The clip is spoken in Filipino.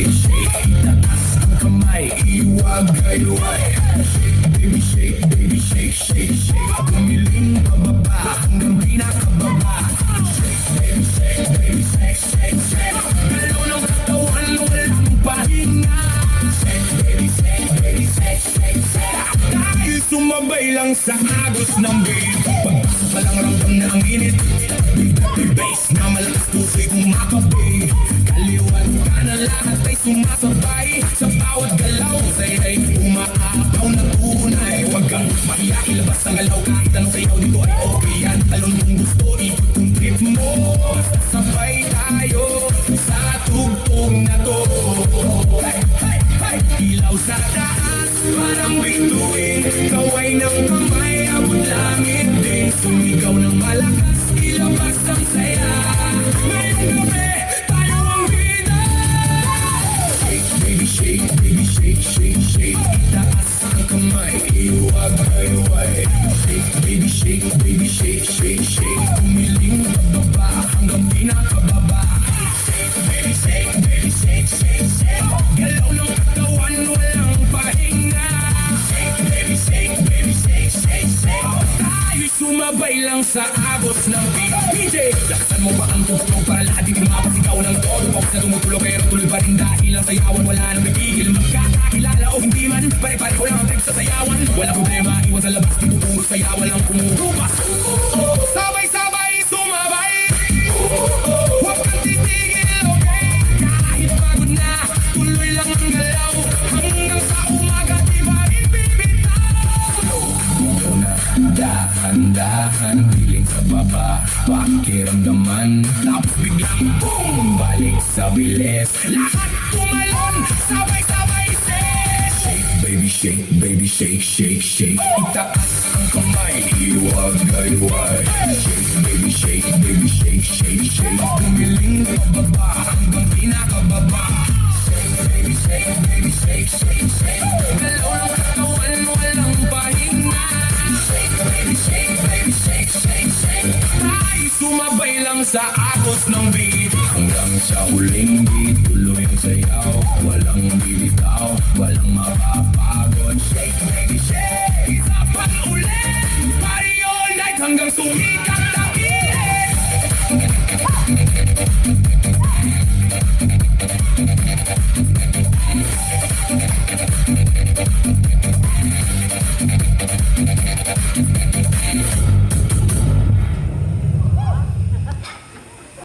shake, shake. Itaas ang kamay, iwag-iway. Baby shake, baby shake, shake, shake. Gumiling pababa hanggang pinakababa. Shake, baby shake, baby shake, shake, shake. Galaw ng katawan, walang pahinga. Shake, baby shake, baby shake, shake, shake. Dahil sumabay lang sa agos ng beat. Pagpasok ka lang ramdam na ang init. Big bass na malakas tusoy kumakabi. Kaliwat ka na lahat ay sumasabay. Sa bawat galaw say umaapaw na tunay. Huwag kang mahiya, ilabas ang galaw. Kahit anong sayaw dito ay okay yan. Talon kung gusto, ikot kung trip mo. Sabay tayo sa tugtog na to. Hey, hey, hey. Ilaw sa taas, parang bituin. Kaway ng kamay, abot langit din. Sumigaw ng malakas, ilabas ang saya. Ngayong gabi, tayo ang bida. Shake, baby shake, baby shake, shake, shake. Itaas ang kamay, iwag-iway. Shake, baby shake, baby shake, shake, shake. Umiling pababa hanggang pinakababa. Shake, baby shake, baby shake, shake, shake. Galaw ng katawan, walang pahinga. Shake, baby shake, baby shake, shake, shake. Tayo'y sumabay lang sa agos ng beat. DJ, lakasan mo ba ang tugtog para lahat di mapasigaw ng todo? Pag na tumutulog pero tuloy pa rin dahil ang sayawan wala nang nagigil. Magkakakilala o hindi man, pare-pareho lang ang trip sa sayawan. Wala problema, iwan sa labas, dito puro sayawan lang kumurupas. Sabay-sabay sumabay. Huwag kang titigil, okay? Kahit pagod na, tuloy lang ang galaw. Hanggang sa umaga, di ba rin bibitaw? Muna, dahan-dahan, piling sa baba, pakiramdaman. Tapos biglang boom, balik sa bilis. Lahat tumalon, sabay-sabay shake, baby shake, baby shake, shake, shake. Itaas ang kamay, iwag-iway. Shake, baby shake, baby shake, shake, shake. Gumiling pababa hanggang pinakababa. Shake, baby shake, baby shake, shake, shake. Galaw ng katawan, walang pahinga. Shake, baby shake, baby shake, shake, shake. Tayo sumabay lang sa agos ng beat. Hanggang sa huling beat, tuloy ang sayaw. Walang bibitaw, walang mapapagod. Shake, baby shake, isa pang ulit. Party all night hanggang sumili.